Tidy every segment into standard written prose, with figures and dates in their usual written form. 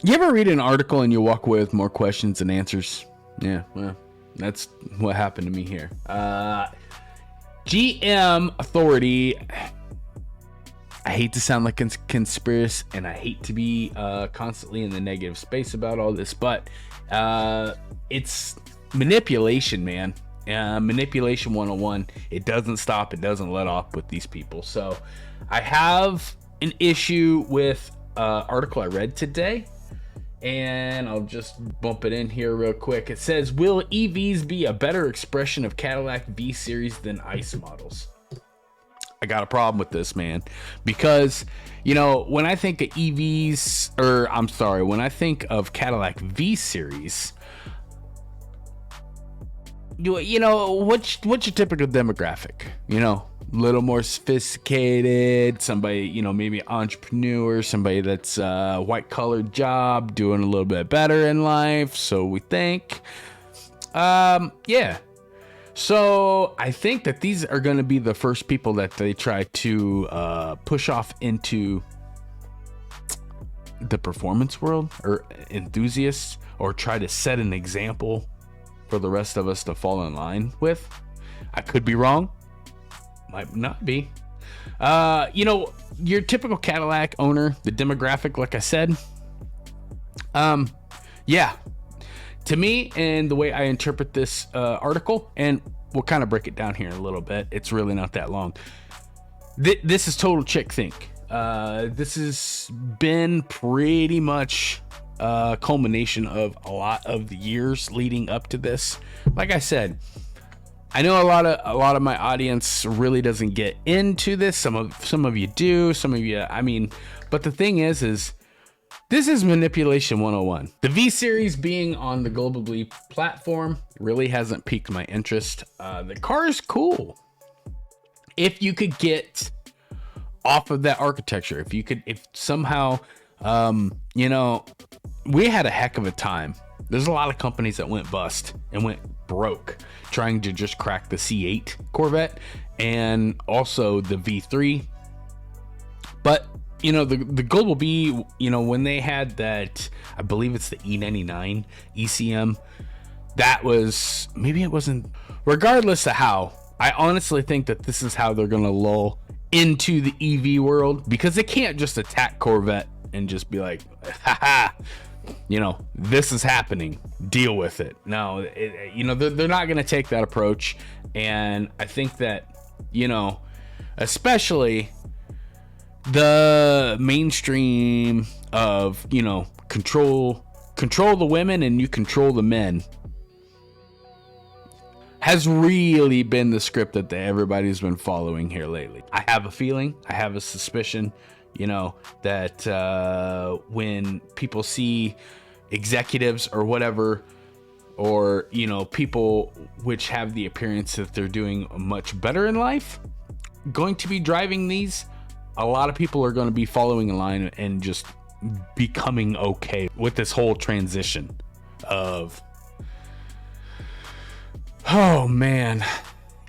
You ever read an article and you walk away with more questions than answers? Yeah, well, that's what happened to me here. GM Authority. I hate to sound like a conspiracy, and I hate to be constantly in the negative space about all this, but it's manipulation, man. Manipulation 101. It doesn't stop. It doesn't let off with these people. So I have an issue with article I read today, and I'll just bump it in here real quick. It says, will EVs be a better expression of Cadillac V series than ICE models? I got a problem with this, man, because, you know, when I think of EVs, or I'm sorry, when I think of Cadillac V series, you know, what's your typical demographic? You know, a little more sophisticated, somebody, you know, maybe entrepreneur, somebody that's white collar job, doing a little bit better in life, so we think. Yeah. So I think that these are going to be the first people that they try to push off into the performance world, or enthusiasts, or try to set an example for the rest of us to fall in line with. I could be wrong. Might not be. You know, your typical Cadillac owner, the demographic, like I said, yeah. To me, and the way I interpret this article, and we'll kind of break it down here in a little bit. It's really not that long. This is total chick think. This has been pretty much a culmination of a lot of the years leading up to this. Like I said, I know a lot of my audience really doesn't get into this. Some of you do. Some of you, I mean, but the thing is this is manipulation 101. The V series being on the Globally platform really hasn't piqued my interest. The car is cool. If you could get off of that architecture, if somehow, you know, we had a heck of a time. There's a lot of companies that went bust and went broke trying to just crack the C8 Corvette and also the V3. But you know, the Global B, you know, when they had that, I believe it's the E99 ECM, that was, maybe it wasn't, regardless of how, I honestly think that this is how they're going to lull into the EV world, because they can't just attack Corvette and just be like, haha, you know, this is happening, deal with it. No, you know, they're not going to take that approach. And I think that, you know, especially the mainstream of, you know, control the women and you control the men has really been the script that everybody's been following here lately. I have a feeling, I have a suspicion, you know, that when people see executives or whatever, or, you know, people which have the appearance that they're doing much better in life going to be driving these, a lot of people are going to be following in line and just becoming okay with this whole transition of, oh man,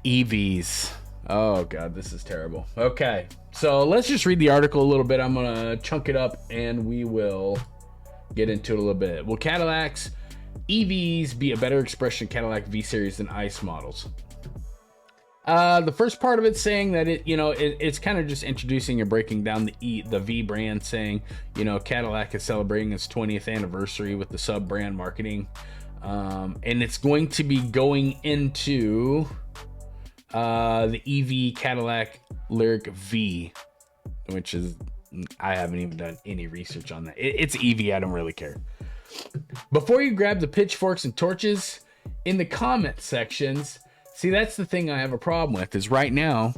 EVs. Oh god, this is terrible. Okay, so let's just read the article a little bit. I'm going to chunk it up and we will get into it a little bit. Will Cadillac's EVs be a better expression of Cadillac V series than ICE models? The first part of it saying that it's kind of just introducing and breaking down the V brand, saying, you know, Cadillac is celebrating its 20th anniversary with the sub brand marketing, and it's going to be going into the EV Cadillac Lyric V, which is, I haven't even done any research on that. It's EV. I don't really care. Before you grab the pitchforks and torches in the comment sections. See, that's the thing I have a problem with, is right now,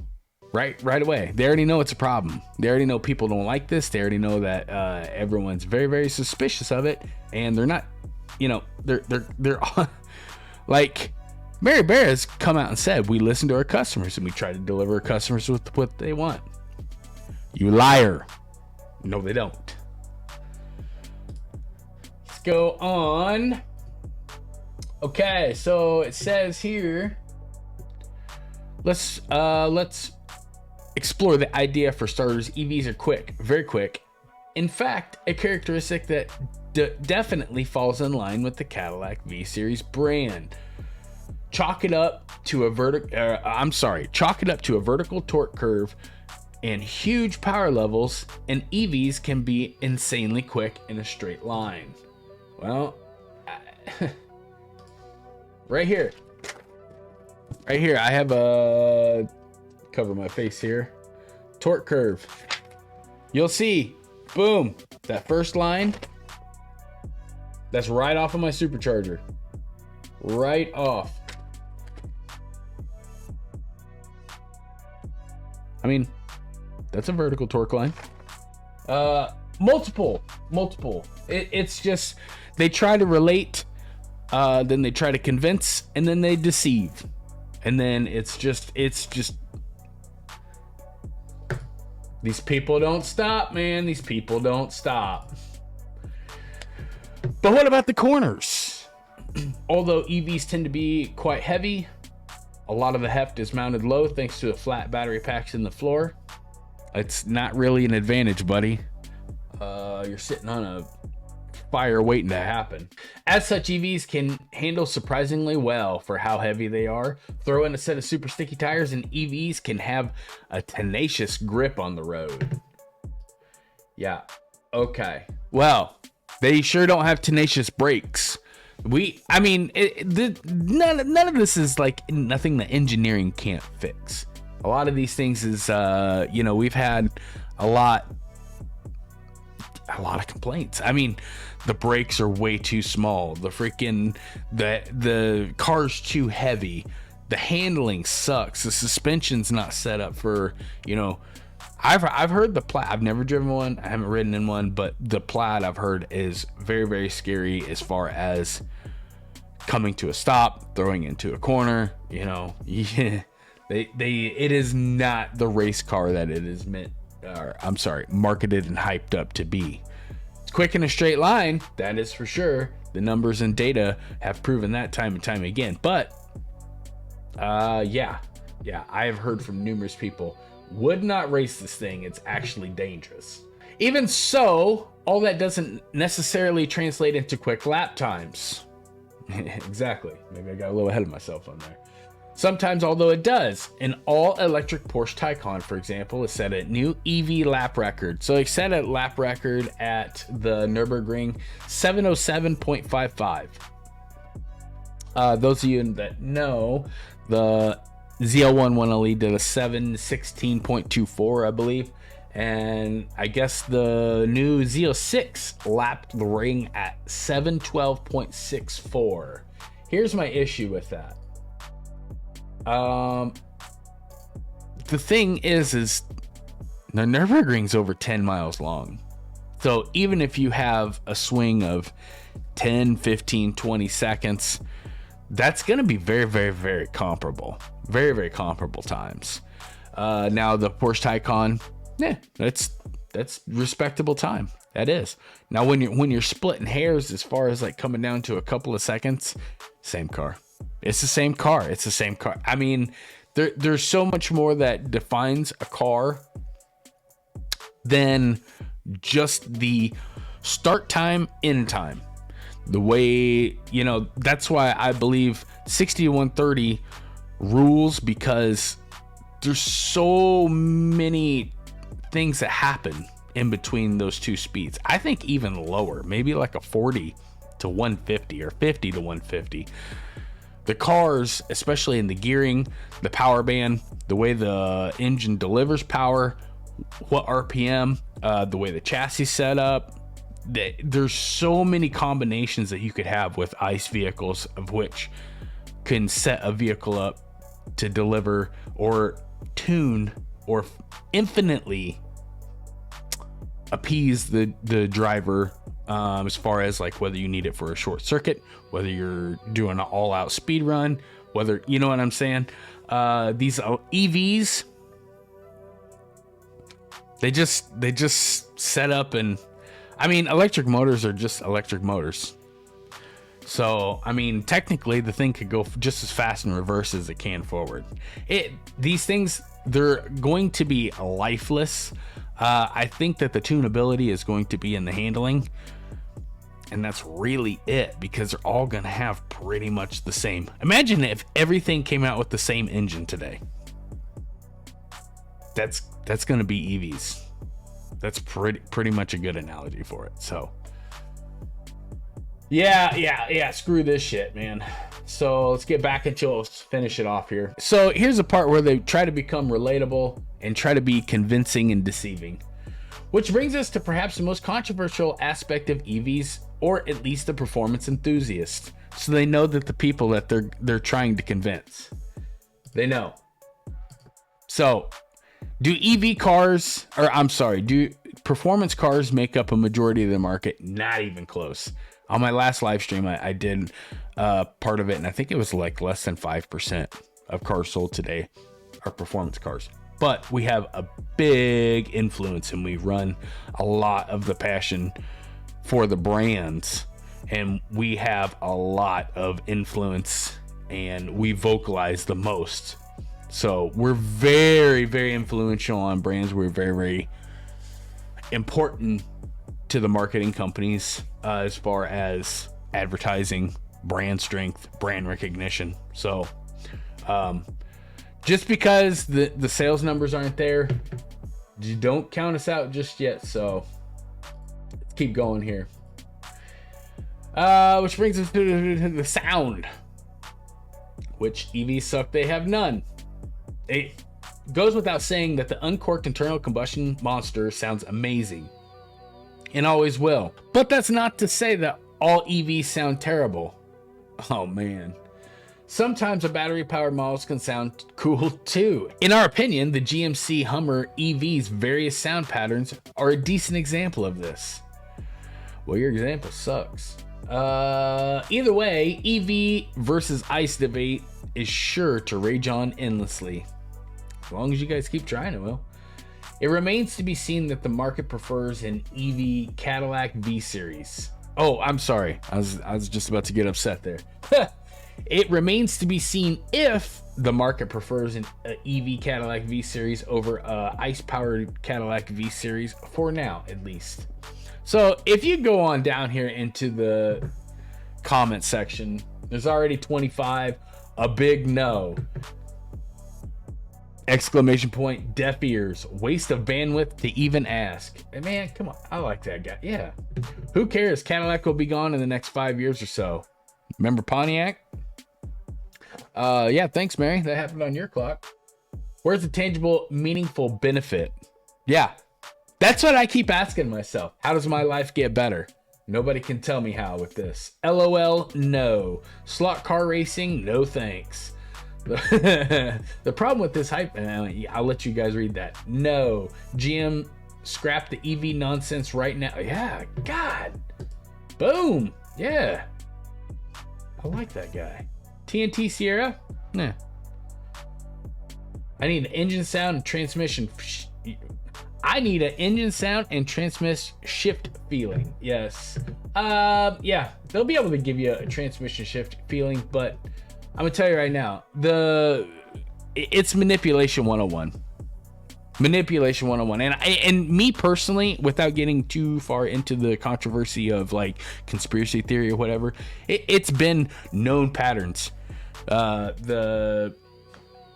right away, they already know it's a problem. They already know people don't like this. They already know that everyone's very, very suspicious of it, and they're not, you know, they're like, Mary Bear has come out and said, we listen to our customers and we try to deliver our customers with what they want. You liar. No, they don't. Let's go on. Okay, so it says here, let's explore the idea. For starters, EVs are quick, very quick. In fact, a characteristic that definitely falls in line with the Cadillac V Series brand. Chalk it up to a vertical torque curve and huge power levels, and EVs can be insanely quick in a straight line. Well, right here, I have a cover my face here. Torque curve. You'll see, boom, that first line. That's right off of my supercharger. Right off. I mean, that's a vertical torque line. Multiple. It's just, they try to relate, then they try to convince, and then they deceive. And then it's just, these people don't stop, man. These people don't stop. But what about the corners? Although EVs tend to be quite heavy, a lot of the heft is mounted low thanks to the flat battery packs in the floor. It's not really an advantage, buddy. You're sitting on a fire waiting to happen. As such, EVs can handle surprisingly well for how heavy they are. Throw in a set of super sticky tires and EVs can have a tenacious grip on the road. Yeah, okay. Well, they sure don't have tenacious brakes. None of this is like nothing that engineering can't fix. A lot of these things is, we've had a lot of complaints. I mean, the brakes are way too small. The car's too heavy. The handling sucks. The suspension's not set up for, I've heard the Plaid. I've never driven one. I haven't ridden in one, but the Plaid I've heard is very, very scary as far as coming to a stop, throwing into a corner. It is not the race car that it is marketed and hyped up to be. It's quick in a straight line, that is for sure. The numbers and data have proven that time and time again. But I have heard from numerous people, would not race this thing. It's actually dangerous. Even so, all that doesn't necessarily translate into quick lap times. Exactly. Maybe I got a little ahead of myself on there. Sometimes, although it does. An all-electric Porsche Taycan, for example, is set a new EV lap record. So it set a lap record at the Nürburgring, 707.55. Those of you that know, the ZL1 1LE did a 716.24, I believe. And I guess the new Z06 lapped the ring at 712.64. Here's my issue with that. The thing is the Nürburgring's over 10 miles long. So even if you have a swing of 10, 15, 20 seconds, that's going to be very, very, very comparable. Very, very comparable times. Now the Porsche Taycan, that's respectable time. That is. Now when you're splitting hairs as far as like coming down to a couple of seconds, same car. It's the same car. I mean, there's so much more that defines a car than just the start time, end time. The way, that's why I believe 60 to 130 rules, because there's so many things that happen in between those two speeds. I think even lower, maybe like a 40 to 150 or 50 to 150. The cars, especially in the gearing, the power band, the way the engine delivers power, what RPM, the way the chassis set up, there's so many combinations that you could have with ICE vehicles, of which can set a vehicle up to deliver or tune or infinitely appease the driver, as far as like whether you need it for a short circuit, whether you're doing an all-out speed run, whether, you know what I'm saying. These EVs, they just set up, and I mean, electric motors are just electric motors. So, I mean, technically the thing could go just as fast in reverse as it can forward. These things, they're going to be lifeless. I think that the tunability is going to be in the handling. And that's really it, because they're all going to have pretty much the same. Imagine if everything came out with the same engine today. That's going to be EVs. That's pretty much a good analogy for it. So yeah, screw this shit, man. So let's get back into it. Let's finish it off here. So here's a part where they try to become relatable and try to be convincing and deceiving. Which brings us to perhaps the most controversial aspect of EVs, or at least the performance enthusiast. So they know that the people that they're trying to convince, they know. So do performance cars make up a majority of the market? Not even close. On my last live stream, I did part of it, and I think it was like less than 5% of cars sold today are performance cars. But we have a big influence, and we run a lot of the passion for the brands, and we have a lot of influence, and we vocalize the most. So we're very, very influential on brands. We're very, very important to the marketing companies as far as advertising, brand strength, brand recognition. So just because the sales numbers aren't there, you don't count us out just yet. So let's keep going here. Which brings us to the sound, which EVs suck. They have none. It goes without saying that the uncorked internal combustion monster sounds amazing and always will. But that's not to say that all EVs sound terrible. Oh man. Sometimes a battery-powered models can sound cool too. In our opinion, the GMC Hummer EV's various sound patterns are a decent example of this. Well, your example sucks. Either way, EV versus ICE debate is sure to rage on endlessly. As long as you guys keep trying, it will. It remains to be seen that the market prefers an EV Cadillac V Series. Oh, I'm sorry. I was just about to get upset there. It remains to be seen if the market prefers an EV Cadillac V Series over ICE-powered Cadillac V Series, for now, at least. So if you go on down here into the comment section, there's already 25, a big no. Exclamation point, deaf ears, waste of bandwidth to even ask. And man, come on, I like that guy. Yeah. Who cares? Cadillac will be gone in the next 5 years or so. Remember Pontiac? Yeah, thanks, Mary. That happened on your clock. Where's the tangible, meaningful benefit? Yeah, that's what I keep asking myself. How does my life get better? Nobody can tell me how with this. LOL, no. Slot car racing, no thanks. The problem with this hype, I'll let you guys read that. No. GM scrap the EV nonsense right now. Yeah, God. Boom. Yeah. I like that guy. TNT Sierra? Nah. I need an engine sound and transmission. I need an engine sound and transmission shift feeling. Yes. Yeah, they'll be able to give you a transmission shift feeling, but I'm gonna tell you right now, it's manipulation 101. Manipulation 101. And me personally, without getting too far into the controversy of like conspiracy theory or whatever, it's been known patterns. The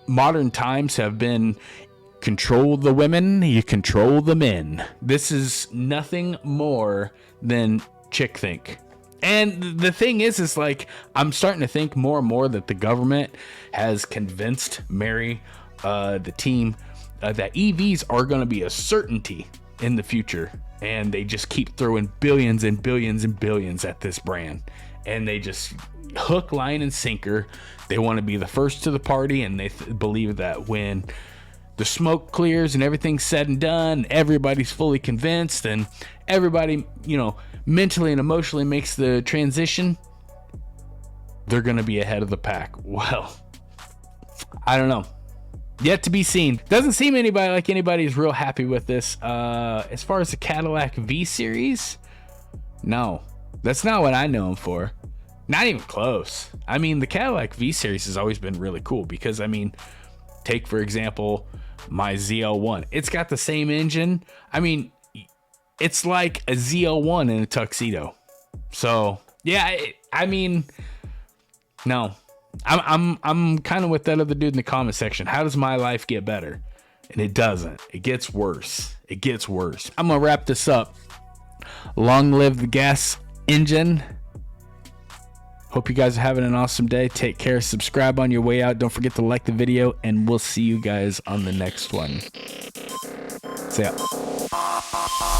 modern times have been control the women, you control the men. This is nothing more than chick think. And the thing is like, I'm starting to think more and more that the government has convinced Mary, the team, that EVs are going to be a certainty in the future. And they just keep throwing billions and billions and billions at this brand. And they just hook, line, and sinker. They want to be the first to the party, and they believe that when the smoke clears and everything's said and done, everybody's fully convinced, and everybody, mentally and emotionally makes the transition, they're going to be ahead of the pack. Well, I don't know. Yet to be seen. Doesn't seem anybody's real happy with this. As far as the Cadillac V Series, no, that's not what I know them for. Not even close. I mean, the Cadillac V Series has always been really cool because, take for example my ZL1. It's got the same engine. It's like a ZL1 in a tuxedo. So yeah, I mean, no, I'm kind of with that other dude in the comment section. How does my life get better? And it doesn't. It gets worse. It gets worse. I'm gonna wrap this up. Long live the gas engine. Hope you guys are having an awesome day. Take care. Subscribe on your way out. Don't forget to like the video, and we'll see you guys on the next one. See ya.